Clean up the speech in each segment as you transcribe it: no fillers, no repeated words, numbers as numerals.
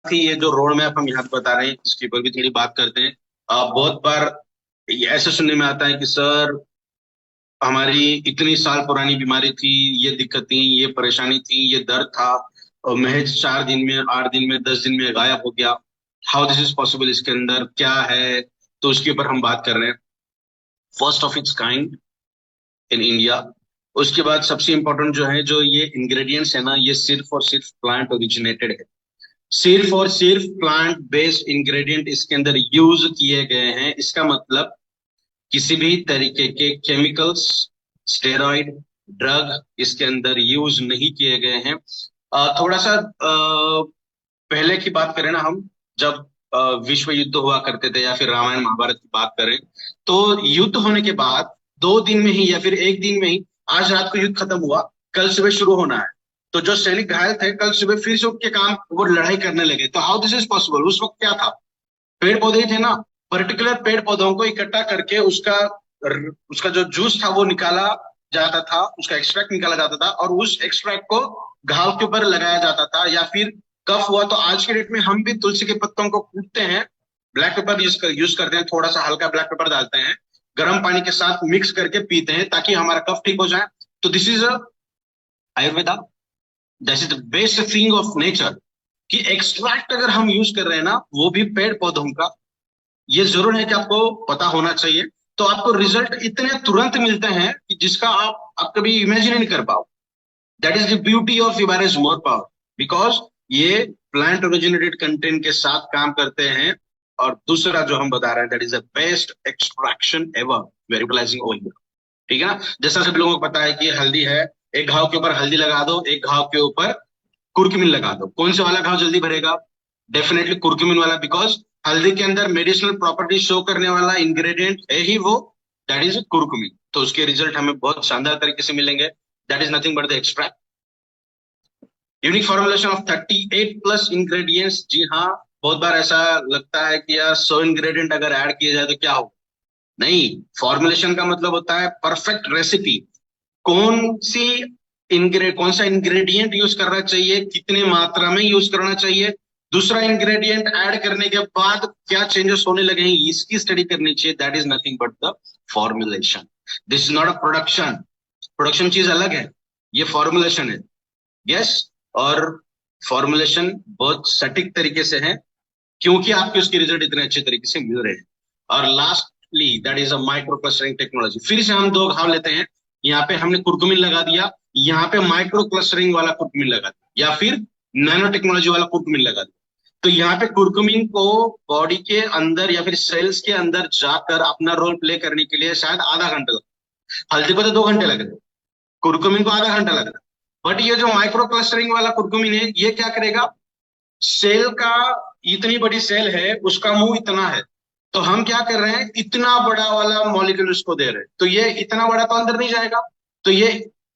ही ये जो road map हम यहाँ पे बता रहे हैं इसके ऊपर भी थोड़ी बात करते हैं। बहुत बार ये ऐसे सुनने में आता है कि सर हमारी इतनी साल पुरानी बीमारी थी, ये दिक्कत थी, ये परेशानी थी, ये दर्द था और महज 4 दिन में, 8 दिन में, 10 दिन में गायब हो गया। हाउ दिस इज पॉसिबल, इसके अंदर क्या है? तो उसके ऊपर हम बात कर रहे हैं। First of its kind in India. उसके बाद सबसे इंपॉर्टेंट जो है, जो ये इंग्रेडिएंट्स है ना, ये सिर्फ और सिर्फ प्लांट ओरिजिनेटेड है। सिर्फ और सिर्फ प्लांट बेस्ड इंग्रेडिएंट इसके अंदर यूज किए गए हैं। इसका मतलब किसी भी तरीके के केमिकल्स, स्टेरॉइड, ड्रग इसके अंदर यूज नहीं किए गए हैं। थोड़ा सा पहले की बात करें ना हम, जब विश्व युद्ध हुआ करते थे या फिर रामायण महाभारत की बात करें, तो युद्ध होने के बाद 2 दिन में ही या फिर एक दिन में ही, आज रात को युद्ध खत्म हुआ, कल सुबह शुरू होना है। तो जो सैनिक घायल थे कल सुबह फिर से उठ के काम, वो लड़ाई करने लगे। तो हाउ दिस इज पॉसिबल? उस वक्त क्या था? पेड़ पौधे ही थे ना। पर्टिकुलर पेड़ पौधों को इकट्ठा करके उसका उसका जो जूस था वो निकाला जाता था, उसका एक्सट्रैक्ट निकाला जाता था और उस एक्सट्रैक्ट को घाव के ऊपर लगाया जाता था। या फिर कफ हुआ तो आज के डेट में हम भी तुलसी के पत्तों को कूटते हैं, ब्लैक पेपर यूज करते हैं, थोड़ा सा हल्का ब्लैक पेपर डालते हैं, गर्म पानी के साथ मिक्स करके पीते हैं ताकि हमारा कफ ठीक हो जाए। तो this is Ayurveda, this is the best thing of nature. कि एक्सट्रैक्ट अगर हम यूज कर रहे हैं ना, वो भी पेड़ पौधों का, ये जरूर है कि आपको पता होना चाहिए। तो आपको रिजल्ट इतने तुरंत मिलते हैं कि जिसका आप कभी इमेजिन नहीं कर पाओ। That is the beauty of Ibaris more power, because ये प्लांट ओरिजिनेटेड कंटेंट के साथ काम करते हैं। और दूसरा जो हम बता रहे हैं, that is the best extraction ever we are utilising over here. ठीक है ना? जैसा सभी लोगों को पता है कि हल्दी है, एक घाव के ऊपर हल्दी लगा दो, एक घाव के ऊपर कुर्कुमिन लगा दो, कौन से वाला घाव जल्दी भरेगा? डेफिनेटली कुर्कुमिन वाला, बिकॉज हल्दी के अंदर मेडिसिनल प्रॉपर्टी शो करने वाला इंग्रेडिएंट है ही वो, दैट इज कुर्कुमिन। तो उसके रिजल्ट हमें बहुत शानदार तरीके से मिलेंगे। That is nothing but the extract. Unique formulation of 38 plus ingredients. जी हाँ, बहुत बार ऐसा लगता है कि यार 100 इंग्रेडिएंट अगर ऐड किए जाए तो क्या हो? नहीं, फॉर्मुलेशन का मतलब होता है परफेक्ट रेसिपी। कौन सा इंग्रेडिएंट यूज करना चाहिए, कितने मात्रा में यूज करना चाहिए, दूसरा इंग्रेडिएंट ऐड करने के बाद क्या चेंजेस होने लगे हैं, इसकी स्टडी करनी चाहिए। That is nothing but the formulation. This is not a production. Production चीज अलग है, ये फॉर्मुलेशन है। यस। और फॉर्मुलेशन बहुत सटीक तरीके से है, क्योंकि आपके उसके रिजल्ट इतने अच्छे तरीके से मिल रहे हैं। और lastly that is a micro clustering technology. फिर से हम दो घाव लेते हैं, यहाँ पे हमने कुर्कुमिन लगा दिया, यहाँ पे माइक्रो क्लस्टरिंग वाला कुर्कुमिन लगा दिया, या फिर नैनो टेक्नोलॉजी वाला कुर्कुमिन लगा दिया। तो यहाँ पे कुर्कुमिन को बॉडी के अंदर या फिर सेल्स के अंदर जाकर अपना रोल प्ले करने के लिए शायद आधा घंटा लगता। हल्दी को तो 2 घंटे लग रहे, कुर्कुमिन को आधा घंटा लग रहा। बट ये जो माइक्रो क्लस्टरिंग वाला कुर्कुमिन है, ये क्या करेगा? सेल का, इतनी बड़ी सेल है, उसका मुंह इतना है, तो हम क्या कर रहे हैं, इतना बड़ा वाला मॉलिक्यूल उसको दे रहे हैं, तो ये इतना बड़ा तो अंदर नहीं जाएगा। तो ये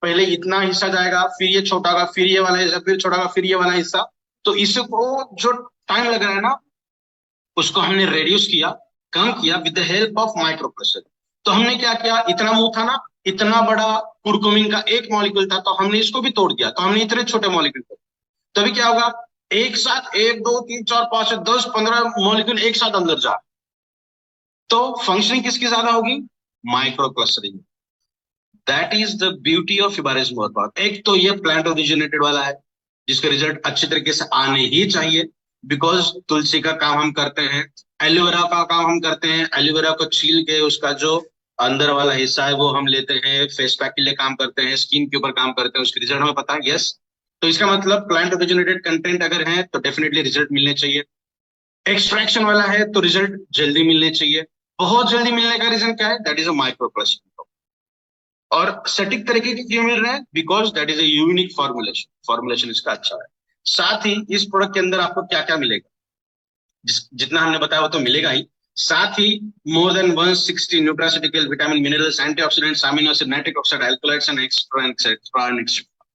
पहले इतना हिस्सा जाएगा, फिर ये छोटा होगा, फिर ये वाला हिस्सा, फिर छोटा होगा, फिर ये वाला हिस्सा। तो इसको जो टाइम लग रहा है ना, उसको हमने रेड्यूस किया, कम किया with the help of micro processor. तो हमने क्या किया, इतना मुंह था ना, इतना बड़ा कुरकुमिन का एक मॉलिक्यूल था, तो हमने इसको भी तोड़ दिया, तो हमने इतने छोटे मॉलिक्यूल तोड़। तभी क्या होगा, एक साथ 1 2 3 4 5 6 10 15 मॉलिक्यूल एक साथ अंदर जा। तो फंक्शनिंग किसकी ज्यादा होगी? Micro clustering. That is the beauty of Ibaris मोरपाथ। एक तो ये प्लांट ओरिजिनेटेड वाला है, जिसके रिजल्ट अच्छे तरीके से आने ही चाहिए, बिकॉज तुलसी का काम हम करते हैं, एलोवेरा का काम हम करते हैं, एलोवेरा को छील के उसका जो अंदर वाला हिस्सा है वो हम लेते हैं, फेस पैक के लिए काम करते हैं, स्किन के ऊपर काम करते हैं, उसके रिजल्ट हमें पता है। यस। तो इसका मतलब प्लांट ओरिजिनेटेड कंटेंट अगर है तो डेफिनेटली रिजल्ट मिलने चाहिए। एक्सट्रैक्शन वाला है तो रिजल्ट जल्दी मिलने चाहिए। बहुत जल्दी मिलने का रीजन क्या है? That is a micro clustering. और सटीक तरीके के क्यों मिल रहे हैं? Because that is a unique formulation. Formulation इसका अच्छा है। साथ ही इस प्रोडक्ट के अंदर आपको क्या क्या मिलेगा, जितना हमने बताया वो तो मिलेगा ही, साथ ही more than 160 nutraceutical, vitamin, minerals, antioxidants, amino acid, nitric oxide, alkaloids and extra extra extra,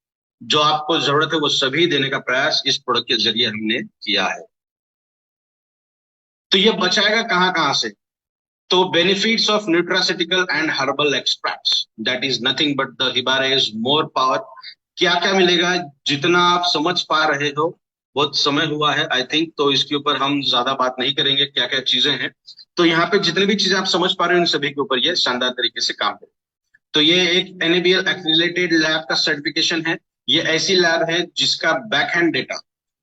जो आपको जरूरत है वो सभी देने का प्रयास इस प्रोडक्ट के जरिए हमने किया है। तो ये बचाएगा कहाँ कहाँ से? तो benefits of nutraceutical and herbal extracts, that is nothing but the Hibaris more power. क्या क्या मिलेगा, जितना आप समझ पा रहे हो बहुत समय हुआ है आई थिंक, तो इसके ऊपर हम ज्यादा बात नहीं करेंगे क्या क्या चीजें हैं। तो यहाँ पे जितनी भी चीजें आप समझ पा रहे हो, इन सभी के ऊपर ये शानदार तरीके से काम करे। तो ये एक एनएबीएल एक्रीडिटेड लैब का सर्टिफिकेशन है। ये ऐसी लैब है जिसका बैक हैंड डेटा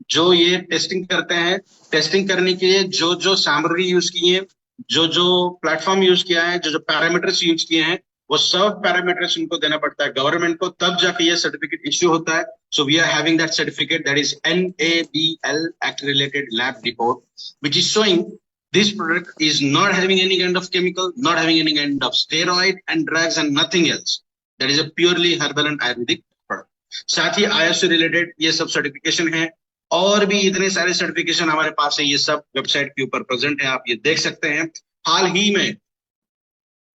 जो ये टेस्टिंग करते हैं, टेस्टिंग करने के लिए जो जो सामग्री यूज की है, जो जो प्लेटफॉर्म यूज किया है, जो जो पैरामीटर्स यूज किए हैं, वो सब पैरामीटर्स उनको देना पड़ता है गवर्नमेंट को, तब जाके ये सर्टिफिकेट इश्यू होता है। So we are having that certificate, that is NABL accredited lab report, which is showing this product is not having any kind of chemical, not having any kind of steroid and drugs and nothing else. That is a purely herbal and ayurvedic product. साथ ही ISO related ये सब certification है, और भी इतने सारे certification हमारे पास है, ये सब वेबसाइट के ऊपर प्रेजेंट है, आप ये देख सकते हैं। हाल ही में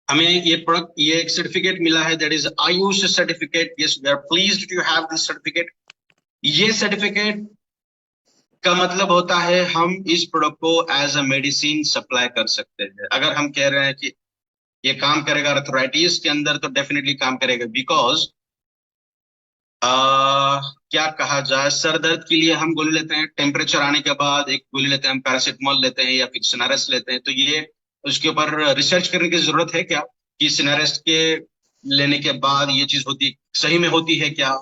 हमें ये प्रोडक्ट, ये एक सर्टिफिकेट मिला है, that is Ayush certificate. Yes, we are pleased to have this certificate. ये सर्टिफिकेट का मतलब होता है हम इस प्रोडक्ट को एज अ मेडिसिन सप्लाई कर सकते हैं। अगर हम कह रहे हैं कि ये काम करेगा अर्थराइटिस के अंदर, तो डेफिनेटली काम करेगा, बिकॉज क्या कहा जाए, सर दर्द के लिए हम गोली लेते हैं, टेम्परेचर आने के बाद एक गोली लेते हैं, हम पैरासिटामोल लेते हैं या फिर सिनारेस्ट लेते हैं। तो ये उसके ऊपर रिसर्च करने की जरूरत है क्या कि सिनारेस्ट के लेने के बाद ये चीज होती, सही में होती है क्या?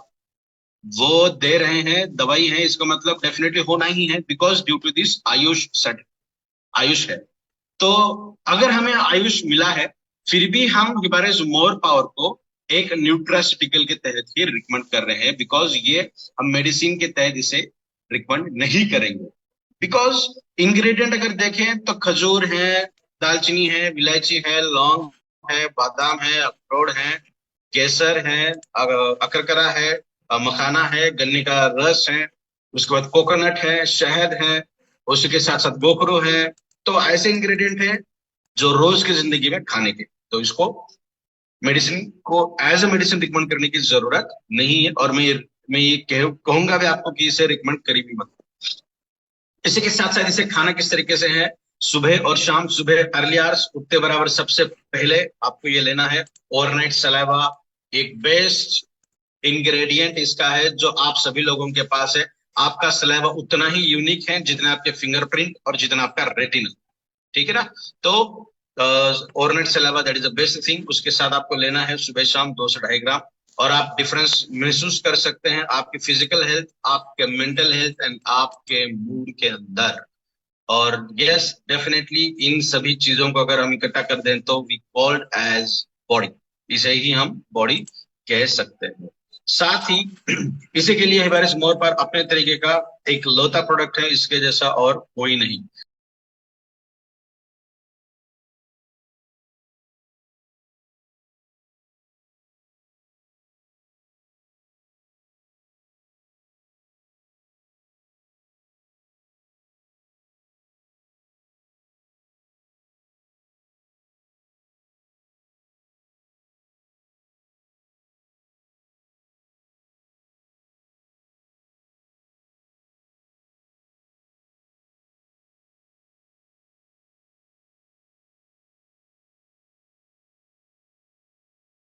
वो दे रहे हैं, दवाई है, इसका मतलब डेफिनेटली होना ही है, because due to this Ayush set, Ayush है। तो अगर हमें आयुष मिला है, फिर भी हम हिबारिस मोर पावर को एक न्यूट्रास्यूटिकल के तहत ही रिकमेंड कर रहे हैं, बिकॉज ये हम मेडिसिन के तहत इसे रिकमेंड नहीं करेंगे। बिकॉज इंग्रेडिएंट अगर देखें तो खजूर है, दालचीनी है, इलायची है, लौंग है, बादाम है, अखरोट है, केसर है, अकरकरा है, मखाना है, गन्ने का रस है, उसके बाद कोकोनट है, शहद है, उसी के साथ साथ गोखरू है। तो ऐसे इंग्रेडिएंट है जो रोज की जिंदगी में खाने के, तो इसको मेडिसिन को एज अ मेडिसिन रिकमेंड करने की जरूरत नहीं है। और मैं ये कहूंगा भी आपको कि इसे रिकमेंड करी भी मत। इसी के साथ साथ इसे खाना किस तरीके से है, सुबह और शाम। सुबह अर्ली आवर्स उठते बराबर सबसे पहले आपको ये लेना है ओवरनाइट सलाइवा। एक बेस्ट इंग्रेडिएंट इसका है जो आप सभी लोगों के पास है। आपका सलाइवा उतना ही यूनिक है जितना आपके फिंगरप्रिंट और जितना आपका रेटिना, ठीक है ना? तो overnight saliva, that is the best thing. उसके साथ आपको लेना है सुबह शाम 2 से 2.5 ग्राम, और आप डिफरेंस महसूस कर सकते हैं आपकी फिजिकल हेल्थ, आपके मेंटल हेल्थ एंड आपके मूड के अंदर। और यस, डेफिनेटली इन सभी चीजों को अगर हम इकट्ठा कर दें तो वी कॉल्ड एज बॉडी, इसे ही हम बॉडी कह सकते हैं। साथ ही इसी के लिए हिबारिस मोर पर अपने तरीके का एक लौता प्रोडक्ट है, इसके जैसा और कोई नहीं।